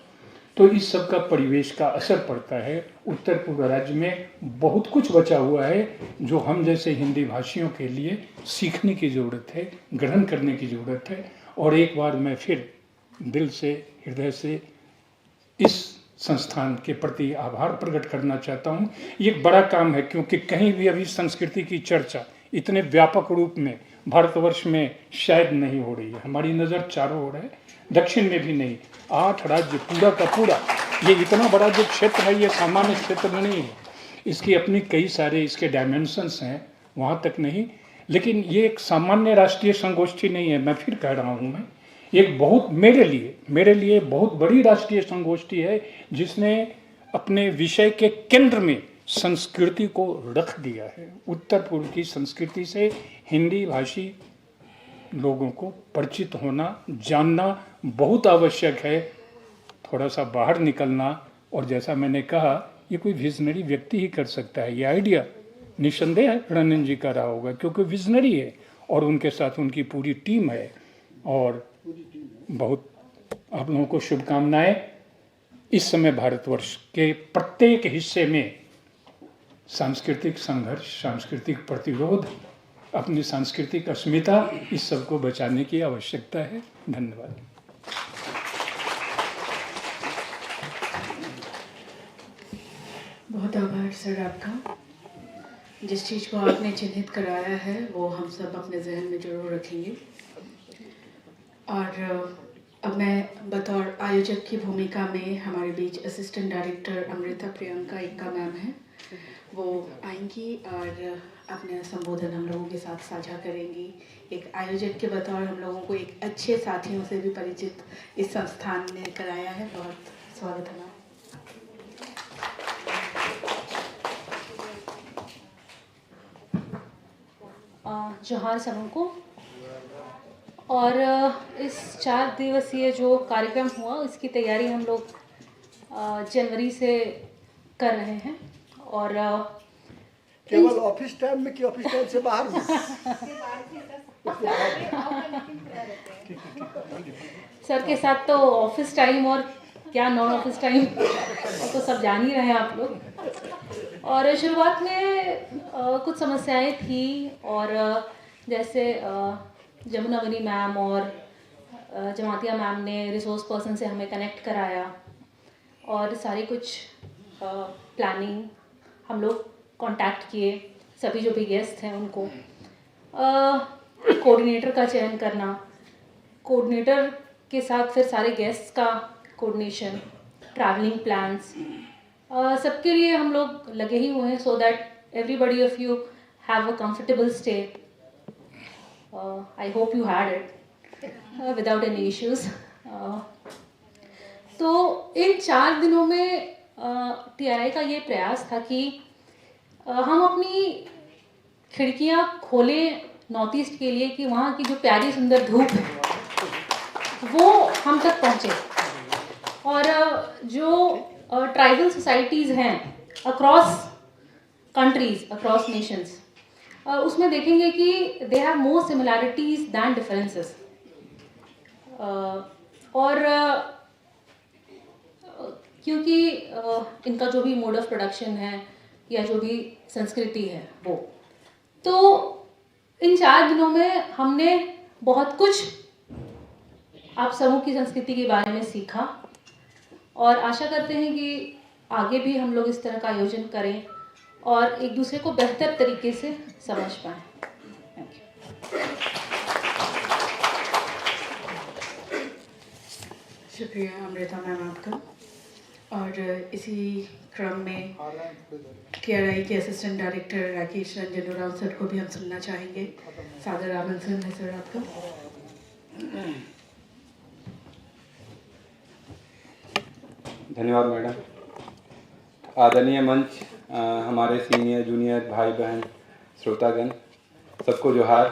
तो इस सब का परिवेश का असर पड़ता है। उत्तर पूर्व राज्य में बहुत कुछ बचा हुआ है जो हम जैसे हिंदी भाषियों के लिए सीखने की ज़रूरत है, ग्रहण करने की ज़रूरत है। और एक बार मैं फिर दिल से, हृदय से इस संस्थान के प्रति आभार प्रकट करना चाहता हूँ। ये एक बड़ा काम है, क्योंकि कहीं भी अभी संस्कृति की चर्चा इतने व्यापक रूप में भारतवर्ष में शायद नहीं हो रही है। हमारी नज़र चारों ओर है, दक्षिण में भी नहीं। 8 राज्य पूरा का पूरा, ये इतना बड़ा जो क्षेत्र है, ये सामान्य क्षेत्र नहीं है। इसकी अपनी कई सारे इसके डायमेंशंस हैं, वहाँ तक नहीं। लेकिन ये एक सामान्य राष्ट्रीय संगोष्ठी नहीं है। मैं फिर कह रहा हूँ, मैं एक बहुत मेरे लिए बहुत बड़ी राष्ट्रीय संगोष्ठी है, जिसने अपने विषय के केंद्र में संस्कृति को रख दिया है। उत्तर पूर्व की संस्कृति से हिंदी भाषी लोगों को परिचित होना, जानना बहुत आवश्यक है। थोड़ा सा बाहर निकलना, और जैसा मैंने कहा, ये कोई विजनरी व्यक्ति ही कर सकता है। ये आइडिया निसंदेह रंजन जी का रहा होगा, क्योंकि विजनरी है और उनके साथ उनकी पूरी टीम है। और बहुत आप लोगों को शुभकामनाएं। इस समय भारतवर्ष के प्रत्येक हिस्से में सांस्कृतिक संघर्ष, सांस्कृतिक प्रतिरोध, अपनी सांस्कृतिक अस्मिता, इस सब को बचाने की आवश्यकता है। धन्यवाद। बहुत आभार सर आपका। जिस चीज़ को आपने चिन्हित कराया है वो हम सब अपने जहन में जरूर रखेंगे। और अब मैं बतौर आयोजक की भूमिका में हमारे बीच assistant director Amrita Priyanka Ekka ma'am हैं, वो आएंगी और अपना संबोधन हम लोगों के साथ साझा करेंगी। एक आयोजक के बतौर हम लोगों को एक अच्छे साथियों से भी परिचित इस संस्थान ने कराया है। बहुत स्वागत है मैम। जोहार सबको। और इस 4 दिवसीय जो कार्यक्रम हुआ उसकी तैयारी हम लोग जनवरी से कर रहे हैं। और केवल ऑफिस टाइम में कि ऑफिस टाइम से बाहर में? सर के साथ तो ऑफिस टाइम और क्या नॉन ऑफिस टाइम तो सब जान ही रहे हैं आप लोग। और शुरुआत में कुछ समस्याएं थी, और जैसे जमुना बनी मैम और जमातिया मैम ने रिसोर्स पर्सन से हमें कनेक्ट कराया, और सारी कुछ प्लानिंग हम लोग कांटेक्ट किए, सभी जो भी गेस्ट हैं उनको। कोऑर्डिनेटर का चयन करना, कोऑर्डिनेटर के साथ फिर सारे गेस्ट्स का कोऑर्डिनेशन, ट्रैवलिंग प्लान्स, सबके लिए हम लोग लगे ही हुए हैं, so that everybody of you have a comfortable stay. I hope you had it without any issues. तो इन 4 दिनों में TRI का ये प्रयास था कि हम अपनी खिड़कियां खोलें नॉर्थ ईस्ट के लिए, कि वहाँ की जो प्यारी सुंदर धूप है वो हम तक पहुँचे। और जो ट्राइबल सोसाइटीज़ हैं अक्रॉस कंट्रीज, अक्रॉस नेशंस, उसमें देखेंगे कि they have more similarities than differences. और क्योंकि इनका जो भी मोड ऑफ प्रोडक्शन है या जो भी संस्कृति है वो, तो इन 4 दिनों में हमने बहुत कुछ आप सबों की संस्कृति के बारे में सीखा, और आशा करते हैं कि आगे भी हम लोग इस तरह का आयोजन करें और एक दूसरे को बेहतर तरीके से समझ पाएं। शुक्रिया अमृता मैम आपका। और इसी क्रम में TRI के assistant director Rakesh Ranjan Oraon sir को भी हम सुनना चाहेंगे। सादर आमंत्रण है सर आपका। धन्यवाद मैडम। आदरणीय मंच, हमारे सीनियर जूनियर भाई बहन श्रोतागण, सबको जोहार।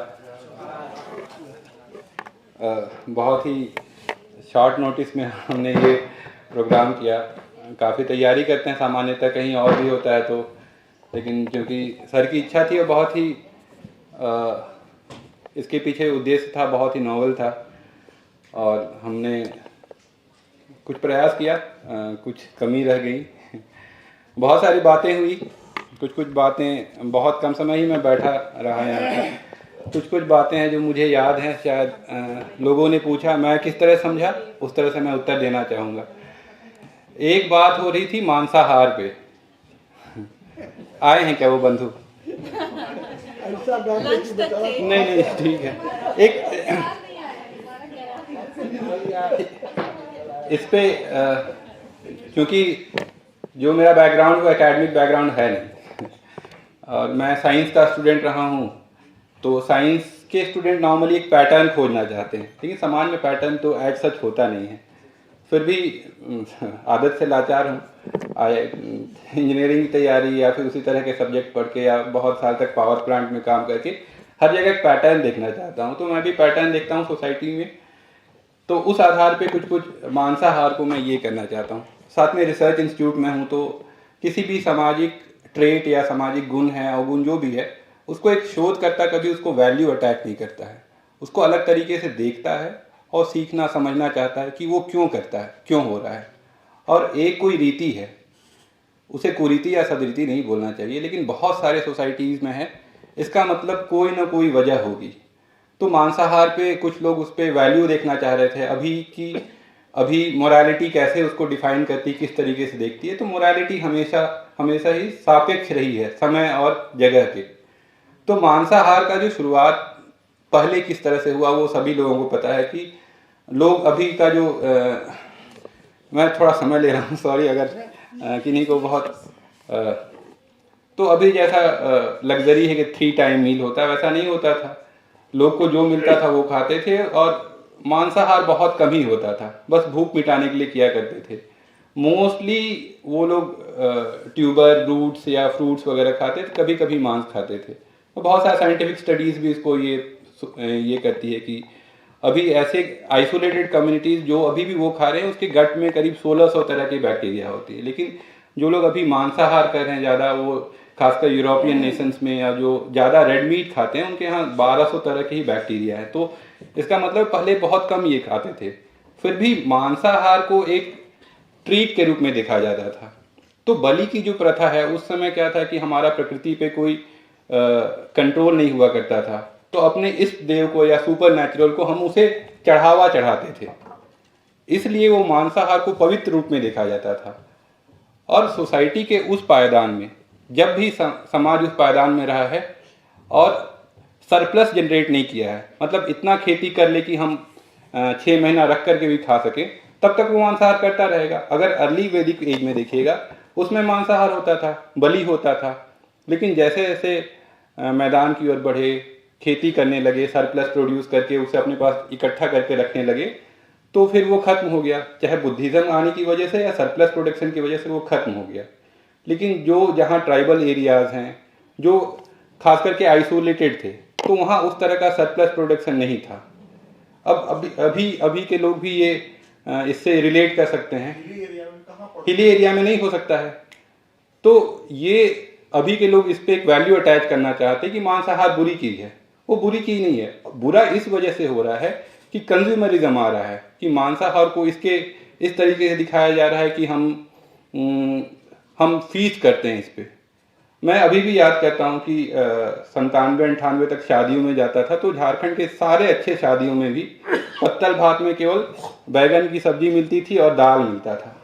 बहुत ही शॉर्ट नोटिस में हमने ये प्रोग्राम किया। काफ़ी तैयारी करते हैं सामान्यतः, कहीं और भी होता है तो, लेकिन क्योंकि सर की इच्छा थी और बहुत ही इसके पीछे उद्देश्य था, बहुत ही नोवेल था, और हमने कुछ प्रयास किया, कुछ कमी रह गई। बहुत सारी बातें हुई, कुछ बातें, बहुत कम समय ही मैं बैठा रहा यहाँ पर। कुछ बातें हैं जो मुझे याद हैं, शायद लोगों ने पूछा, मैं किस तरह समझा उस तरह से मैं उत्तर देना चाहूँगा। एक बात हो रही थी मांसाहार पे। आए हैं क्या वो बंधु? नहीं, ठीक है। इस पे क्योंकि जो मेरा बैकग्राउंड वो एकेडमिक बैकग्राउंड है नहीं, और मैं साइंस का स्टूडेंट रहा हूँ, तो साइंस के स्टूडेंट नॉर्मली एक पैटर्न खोजना चाहते हैं, लेकिन समाज में पैटर्न तो एज सच होता नहीं है। फिर भी आदत से लाचार हूँ, इंजीनियरिंग की तैयारी या फिर उसी तरह के सब्जेक्ट पढ़ के या बहुत साल तक पावर प्लांट में काम करके हर जगह एक पैटर्न देखना चाहता हूँ। तो मैं भी पैटर्न देखता हूँ सोसाइटी में, तो उस आधार पे कुछ कुछ मांसाहार को मैं ये करना चाहता हूँ। साथ में रिसर्च इंस्टीट्यूट में हूँ, तो किसी भी सामाजिक ट्रेट या सामाजिक गुण है, अवगुण जो भी है, उसको एक शोधकर्ता कभी उसको वैल्यू अटैच नहीं करता है, उसको अलग तरीके से देखता है और सीखना समझना चाहता है कि वो क्यों करता है, क्यों हो रहा है। और एक कोई रीति है, उसे कुरीति या सदरीति नहीं बोलना चाहिए, लेकिन बहुत सारे सोसाइटीज़ में है, इसका मतलब कोई ना कोई वजह होगी। तो मांसाहार पे कुछ लोग उस पर वैल्यू देखना चाह रहे थे, अभी मोरालिटी कैसे उसको डिफाइन करती, किस तरीके से देखती है। तो मोरालिटी हमेशा ही सापेक्ष रही है समय और जगह के। तो मांसाहार का जो शुरुआत पहले किस तरह से हुआ वो सभी लोगों को पता है कि लोग अभी का जो मैं थोड़ा समय ले रहा हूँ, सॉरी अगर किन्हीं को बहुत तो अभी जैसा लग्जरी है कि 3 टाइम मील होता है, वैसा नहीं होता था। लोग को जो मिलता था वो खाते थे और मांसाहार बहुत कम ही होता था, बस भूख मिटाने के लिए किया करते थे। मोस्टली वो लोग ट्यूबर रूट्स या फ्रूट्स वगैरह खाते थे, कभी कभी मांस खाते थे। और बहुत सारे साइंटिफिक स्टडीज़ भी इसको ये करती है कि अभी ऐसे आइसोलेटेड कम्युनिटीज़ जो अभी भी वो खा रहे हैं, उसके गट में करीब 1600 तरह की बैक्टीरिया होती है। लेकिन जो लोग अभी मांसाहार कर रहे हैं ज़्यादा, वो खासकर यूरोपियन नेशंस में या जो ज़्यादा रेड मीट खाते हैं, उनके यहाँ 1200 तरह की ही बैक्टीरिया है। तो इसका मतलब पहले बहुत कम ये खाते थे, फिर भी मांसाहार को एक ट्रीट के रूप में देखा जाता था। तो बलि की जो प्रथा है, उस समय क्या था कि हमारा प्रकृति पे कोई कंट्रोल नहीं हुआ करता था, तो अपने इस देव को या सुपर नेचुरल को हम उसे चढ़ावा चढ़ाते थे, इसलिए वो मांसाहार को पवित्र रूप में देखा जाता था। और सोसाइटी के उस पायदान में, जब भी समाज उस पायदान में रहा है और सरप्लस जनरेट नहीं किया है, मतलब इतना खेती कर ले कि हम 6 महीना रख करके भी खा सके, तब तक वो मांसाहार करता रहेगा। अगर अर्ली वैदिक एज में देखिएगा, उसमें मांसाहार होता था, बलि होता था। लेकिन जैसे जैसे मैदान की ओर बढ़े, खेती करने लगे, सरप्लस प्रोड्यूस करके उसे अपने पास इकट्ठा करके रखने लगे, तो फिर वो खत्म हो गया। चाहे बुद्धिज्म आने की वजह से या सरप्लस प्रोडक्शन की वजह से वो खत्म हो गया। लेकिन जो जहाँ ट्राइबल एरियाज हैं, जो खास करके आइसोलेटेड थे, तो वहाँ उस तरह का सरप्लस प्रोडक्शन नहीं था। अब अभी के लोग भी ये इससे रिलेट कर सकते हैं। हिली एरिया में नहीं हो सकता है। तो ये अभी के लोग इस पे एक वैल्यू अटैच करना चाहते हैं कि मांसाहार बुरी चीज है। वो बुरी चीज नहीं है। बुरा इस वजह से हो रहा है कि कंज्यूमरिज्म आ रहा है, कि मांसाहार को इसके इस तरीके से दिखाया जा रहा है कि हम फीस करते हैं इस पे। मैं अभी भी याद करता हूँ कि 97-98 तक शादियों में जाता था, तो झारखंड के सारे अच्छे शादियों में भी पत्तल भात में केवल बैगन की सब्जी मिलती थी और दाल मिलता था,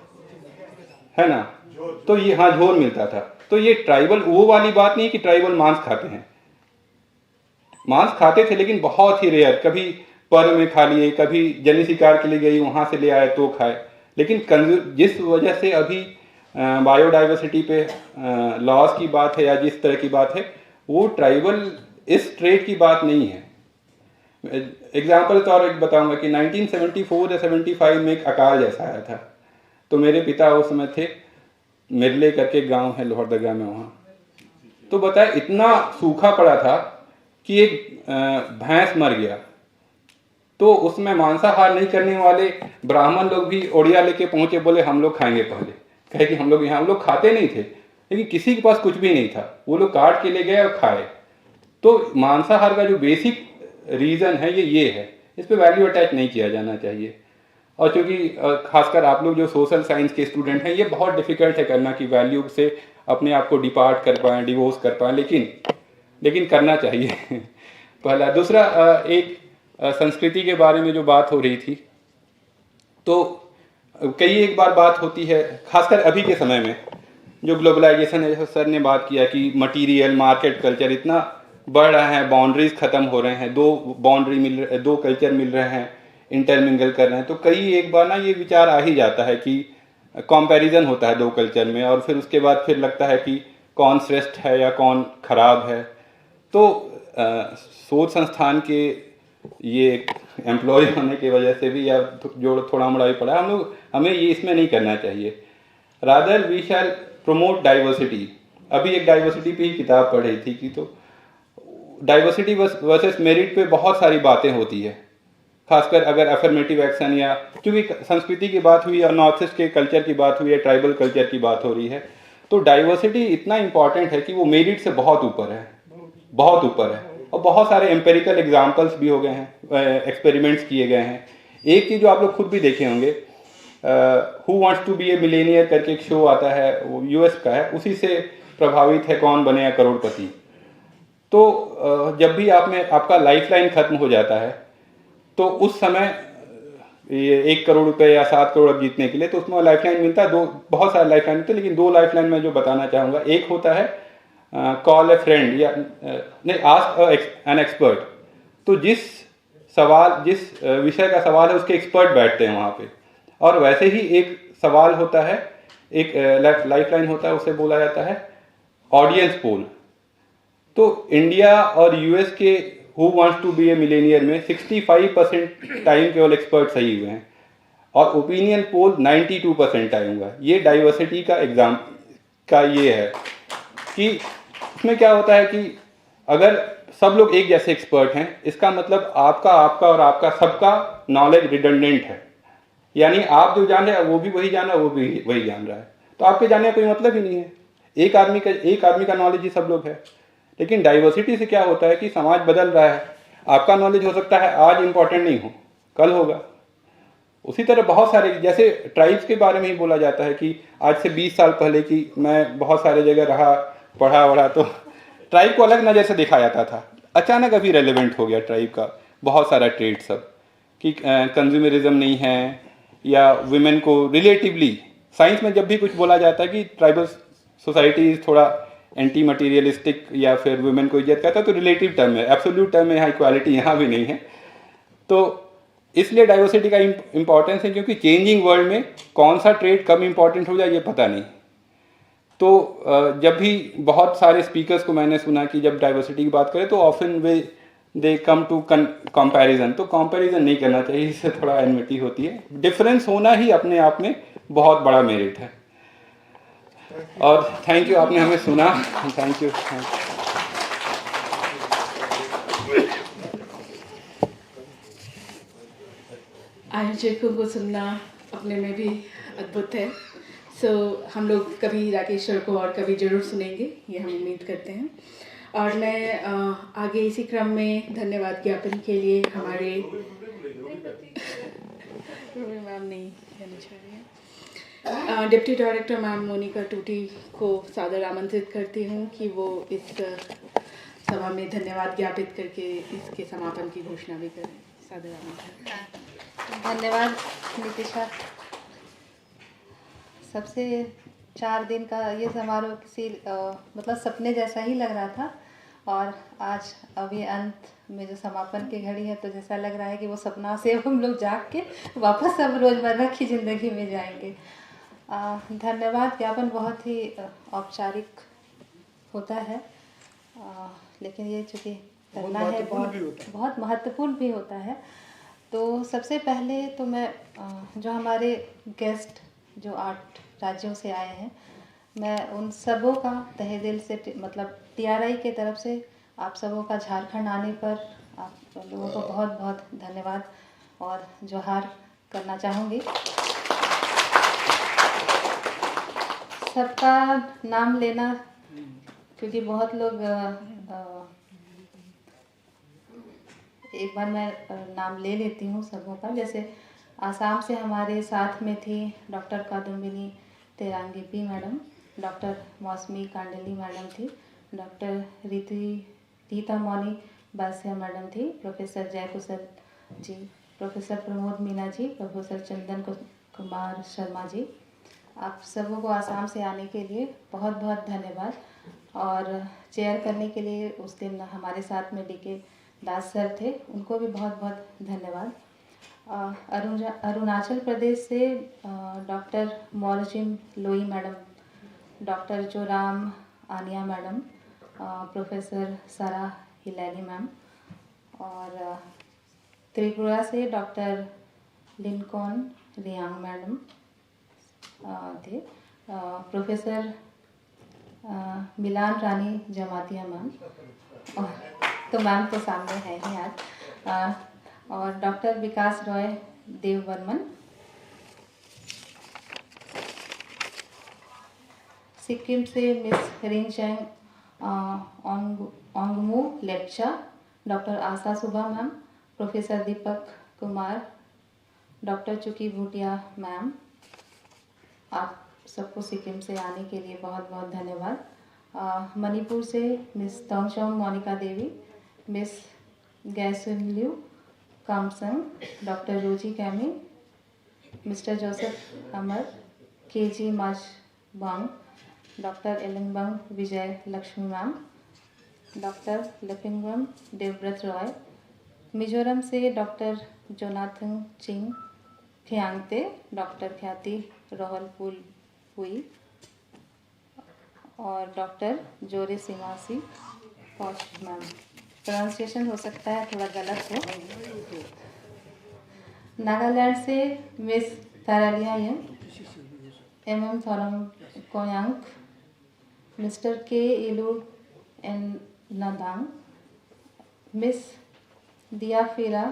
है ना। तो ये हाँ, झोल मिलता था। तो ये ट्राइबल वो वाली बात नहीं कि ट्राइबल मांस खाते हैं, मांस खाते थे लेकिन बहुत ही रेयर, कभी पर्व में खा लिए, कभी जंगली शिकार के लिए गई वहां से ले आए तो खाए। लेकिन जिस वजह से अभी बायोडाइवर्सिटी पे लॉस की बात है या जिस तरह की बात है, वो ट्राइबल इस ट्रेड की बात नहीं है। एग्जाम्पल तौर पर बताऊंगा कि 1974 या 75 में एक अकाल जैसा आया था। तो मेरे पिता उस समय थे, मिरले करके गांव है लोहरदगा में, वहाँ तो बताए इतना सूखा पड़ा था कि एक भैंस मर गया। तो उसमें मांसाहार नहीं करने वाले ब्राह्मण लोग भी ओडिया लेके पहुंचे, बोले हम लोग खाएंगे पहले, कहे कि हम लोग खाते नहीं थे, लेकिन किसी के पास कुछ भी नहीं था, वो लोग काट के ले गए और खाए। तो मांसाहार का जो बेसिक रीजन है ये है, इस पे वैल्यू अटैच नहीं किया जाना चाहिए। और क्योंकि खासकर आप लोग जो सोशल साइंस के स्टूडेंट हैं, ये बहुत डिफिकल्ट है करना कि वैल्यू से अपने आप को डिपार्ट कर पाएँ, डिवोर्स कर पाएँ, लेकिन करना चाहिए। पहला। दूसरा, एक संस्कृति के बारे में जो बात हो रही थी, तो कई एक बार बात होती है, खासकर अभी के समय में जो ग्लोबलाइजेशन है, जैसे सर ने बात किया कि मटेरियल मार्केट कल्चर इतना बढ़ रहा है, बाउंड्रीज खत्म हो रहे हैं, दो कल्चर मिल रहे हैं, इंटरमिंगल कर रहे हैं। तो कई एक बार ना ये विचार आ ही जाता है कि कंपैरिजन होता है दो कल्चर में, और फिर उसके बाद फिर लगता है कि कौन श्रेष्ठ है या कौन खराब है। तो शोध संस्थान के ये एम्प्लॉय होने की वजह से भी या जो थोड़ा मोड़ा भी पड़ा हमें ये इसमें नहीं करना चाहिए। Rather we shall promote diversity. अभी एक डाइवर्सिटी पे ही किताब पढ़ी थी कि तो डाइवर्सिटी वर्सेस मेरिट पे बहुत सारी बातें होती है, खासकर अगर अफर्मेटिव एक्शन या क्योंकि संस्कृति की बात हुई और नॉर्थ ईस्ट के कल्चर की बात हुई है, ट्राइबल कल्चर की बात हो रही है, तो डाइवर्सिटी इतना इंपॉर्टेंट है कि वो मेरिट से बहुत ऊपर है, बहुत ऊपर है। और बहुत सारे एम्पेरिकल एग्जाम्पल्स भी हो गए हैं, एक्सपेरिमेंट्स किए गए हैं। एक चीज़ जो आप लोग खुद भी देखे होंगे, who wants to be a millionaire करके एक शो आता है, वो यूएस का है, उसी से प्रभावित है कौन बनेगा करोड़पति। तो जब भी आपका लाइफलाइन खत्म हो जाता है तो उस समय ये 1 करोड़ रुपए या 7 करोड़ जीतने के लिए तो उसमें लाइफलाइन मिलता है, बहुत सारे लाइफलाइन मिलते हैं, लेकिन 2 लाइफलाइन मैं जो बताना चाहूँगा, एक होता है कॉल ए फ्रेंड या नहीं आस्क एन एक्सपर्ट। तो जिस विषय का सवाल है उसके एक्सपर्ट बैठते हैं वहाँ पे। और वैसे ही एक सवाल होता है, एक लाइफलाइन होता है, उसे बोला जाता है ऑडियंस पोल। तो इंडिया और यूएस के who wants to be a millionaire में 65% टाइम केवल एक्सपर्ट सही हुए हैं और ओपिनियन पोल 92% टाइम हुआ है। ये डाइवर्सिटी का एग्जाम का ये है कि इसमें क्या होता है कि अगर सब लोग एक जैसे एक्सपर्ट हैं, इसका मतलब आपका और आपका सबका नॉलेज रिडंडेंट है, यानी आप जो जान रहे हैं वो भी वही जान रहा है, वो भी वही जान रहा है, तो आपके जानने का कोई मतलब ही नहीं है। एक आदमी का नॉलेज ही सब लोग है। लेकिन डाइवर्सिटी से क्या होता है कि समाज बदल रहा है, आपका नॉलेज हो सकता है आज इंपॉर्टेंट नहीं हो, कल होगा। उसी तरह बहुत सारे, जैसे ट्राइब्स के बारे में ही बोला जाता है कि आज से 20 साल पहले की मैं बहुत सारे जगह रहा, पढ़ा, तो ट्राइब को अलग नज़र से देखा जाता था। अचानक अभी रेलेवेंट हो गया ट्राइब का बहुत सारा ट्रेड सब, कि कंज्यूमरिज्म नहीं है या वुमेन को रिलेटिवली, साइंस में जब भी कुछ बोला जाता है कि ट्राइबल सोसाइटी थोड़ा एंटी मटीरियलिस्टिक या फिर वुमेन को इज्जत करता है, तो रिलेटिव टर्म है, एब्सोल्यूट टर्म में यहाँ इक्वालिटी यहाँ भी नहीं है। तो इसलिए डाइवर्सिटी का इम्पोर्टेंस है, क्योंकि चेंजिंग वर्ल्ड में कौन सा ट्रेड कम इम्पोर्टेंट हो जाए ये पता नहीं। तो जब भी बहुत सारे स्पीकर्स को मैंने सुना कि जब डाइवर्सिटी की बात करें तो often they come to comparison, तो कंपैरिजन नहीं करना चाहिए, इससे थोड़ा एनमिटी होती है। डिफरेंस होना ही अपने आप में बहुत बड़ा मेरिट है। और थैंक यू, आपने हमें सुना, थैंक यू। आयोजकों को सुनना अपने में भी अद्भुत है। हम लोग कभी राकेश सर को और कभी जरूर सुनेंगे, ये हम उम्मीद करते हैं। और मैं आगे इसी क्रम में धन्यवाद ज्ञापन के लिए हमारे मैम नहीं कहना चाह रही हैं, डिप्टी डायरेक्टर मैम मोनिका टूटी को सादर आमंत्रित करती हूँ कि वो इस सभा में धन्यवाद ज्ञापित करके इसके समापन की घोषणा भी करें। सादर आमंत्रित। धन्यवाद नीतिशा। सबसे 4 दिन का ये समारोह किसी मतलब सपने जैसा ही लग रहा था, और आज अभी अंत में जो समापन की घड़ी है तो जैसा लग रहा है कि वो सपना से हम लोग जाग के वापस अब रोज़मर्रा की ज़िंदगी में जाएंगे। धन्यवाद ज्ञापन बहुत ही औपचारिक होता है, लेकिन ये चूँकि करना है बहुत महत्वपूर्ण भी होता है। तो सबसे पहले तो मैं जो हमारे गेस्ट जो 8 राज्यों से आए हैं, मैं उन सबों का तहे दिल से मतलब TRI के तरफ से आप सबों का झारखंड आने पर आप लोगों को बहुत बहुत धन्यवाद और जोहार करना चाहूँगी। सबका नाम लेना, क्योंकि बहुत लोग एक बार मैं नाम ले लेती हूँ सबों का। जैसे आसाम से हमारे साथ में थी doctor Kadambini Terangi P madam, doctor Mousumi Kandali madam थी, डॉक्टर रीता मौनी बासिया मैडम थी, professor Jaikushal ji, professor Pramod Meena ji, professor Chandan Kumar Sharma ji. आप सबों को आसाम से आने के लिए बहुत बहुत धन्यवाद। और चेयर करने के लिए उस दिन हमारे साथ में DK दास सर थे, उनको भी बहुत बहुत धन्यवाद। अरुणाचल प्रदेश से doctor Morjim Loi madam, doctor Joram Aniya madam, professor Sara Hilani ma'am, और त्रिपुरा से डॉक्टर लिंकॉन रियांग मैडम थे, प्रोफेसर मिलान रानी जमातिया मैम, और तो मैम तो सामने है ही आज, और डॉक्टर विकास रॉय देववर्मन, सिक्किम से miss Rinchen Ongmu Lepcha, doctor Asha Subba ma'am, professor Deepak Kumar, doctor Chuki Bhutia ma'am, आप सबको सिक्किम से आने के लिए बहुत बहुत धन्यवाद। मणिपुर से मिस तोंगचोंग मोनिका देवी, मिस गैसुनल्यू कामसंग, डॉक्टर रोजी कैमी, मिस्टर जोसेफ अमर, केजी माजबांग, डॉक्टर एलिंगबंग विजय लक्ष्मी मैम, डॉक्टर लपिंगम देवव्रत रॉय, मिजोरम से डॉक्टर जोनाथन चिंग फियांगते, डॉक्टर ख्याति रोहल पुई, और डॉक्टर जोरे सिंहासी पौष मैम। प्रोनाउंसिएशन हो सकता है थोड़ा गलत हो। नागालैंड से मिस तारालिया MM थॉरम कोयांग, मिस्टर के इलू एन नादांग, मिस दियाफिरा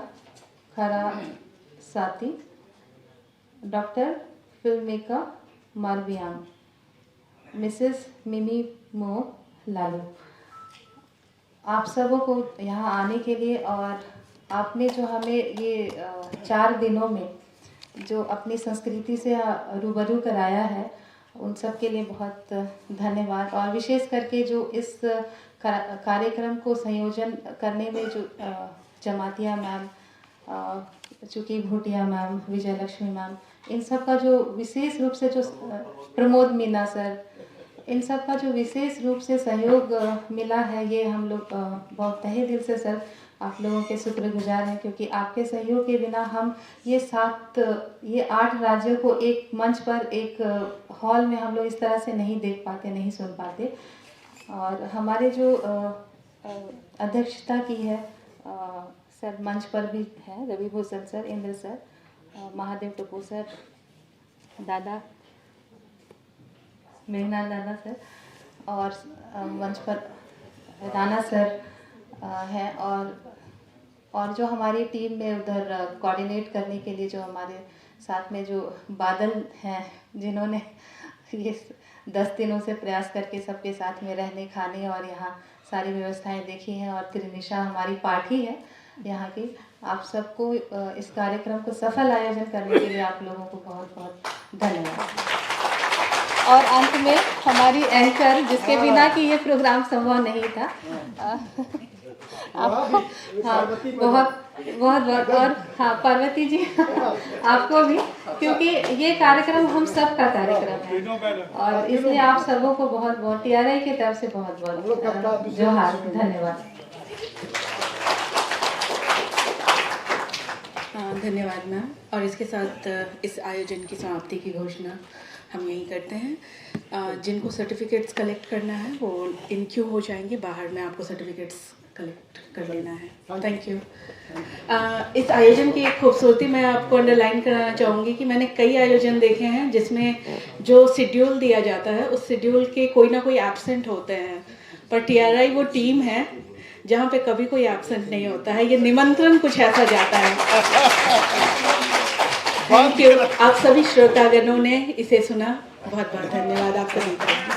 खरा साथी, डॉक्टर फिल्मेकर मारबियांग, मिसेस मिमी मो लालू। आप सबों को यहाँ आने के लिए, और आपने जो हमें ये 4 दिनों में जो अपनी संस्कृति से रूबरू कराया है, उन सब के लिए बहुत धन्यवाद। और विशेष करके जो इस कार्यक्रम को संयोजन करने में जो जमातिया मैम, चुकी भूटिया मैम, विजय लक्ष्मी मैम, इन सब का जो विशेष रूप से जो प्रमोद मीना सर, इन सब का जो विशेष रूप से सहयोग मिला है, ये हम लोग बहुत तहे दिल से सर आप लोगों के शुक्रगुजार हैं, क्योंकि आपके सहयोग के बिना हम ये 8 राज्यों को एक मंच पर, एक हॉल में हम लोग इस तरह से नहीं देख पाते, नहीं सुन पाते। और हमारे जो अध्यक्षता की है सर, मंच पर भी है Ravi Bhushan sir, Indra sir, Mahadev Tupu sir, दादा मेघनाथ दादा सर, और मंच पर राणा सर हैं, और जो हमारी टीम में उधर कोऑर्डिनेट करने के लिए जो हमारे साथ में जो बादल हैं, जिन्होंने ये 10 दिनों से प्रयास करके सबके साथ में रहने, खाने और यहाँ सारी व्यवस्थाएं देखी हैं, और त्रिनिशा हमारी पार्टी है यहाँ की। आप सबको इस कार्यक्रम को सफल आयोजन करने के लिए आप लोगों को बहुत बहुत धन्यवाद। और अंत में हमारी एंकर, जिसके बिना कि ये प्रोग्राम संभव नहीं था, आपको हाँ बहुत बहुत, और हाँ पार्वती जी आपको भी, क्योंकि ये कार्यक्रम हम सब का कार्यक्रम है, और इसलिए आप सबों को बहुत बहुत TRI की तरफ से बहुत बहुत जोहार, धन्यवाद। धन्यवाद मैम। और इसके साथ इस आयोजन की समाप्ति की घोषणा हम यही करते हैं। जिनको सर्टिफिकेट्स कलेक्ट करना है वो इन क्यू हो जाएंगे, बाहर में आपको सर्टिफिकेट्स कलेक्ट कर लेना है। Thank you. इस आयोजन की एक खूबसूरती मैं आपको अंडरलाइन कराना चाहूँगी कि मैंने कई आयोजन देखे हैं जिसमें जो शेड्यूल दिया जाता है उस शेड्यूल के कोई ना कोई एब्सेंट होते हैं, पर TRI वो टीम है जहाँ पे कभी कोई एब्सेंट नहीं होता है। ये निमंत्रण कुछ ऐसा जाता है। Thank you. आप सभी श्रोतागणों ने इसे सुना, बहुत बहुत धन्यवाद आप सभी का।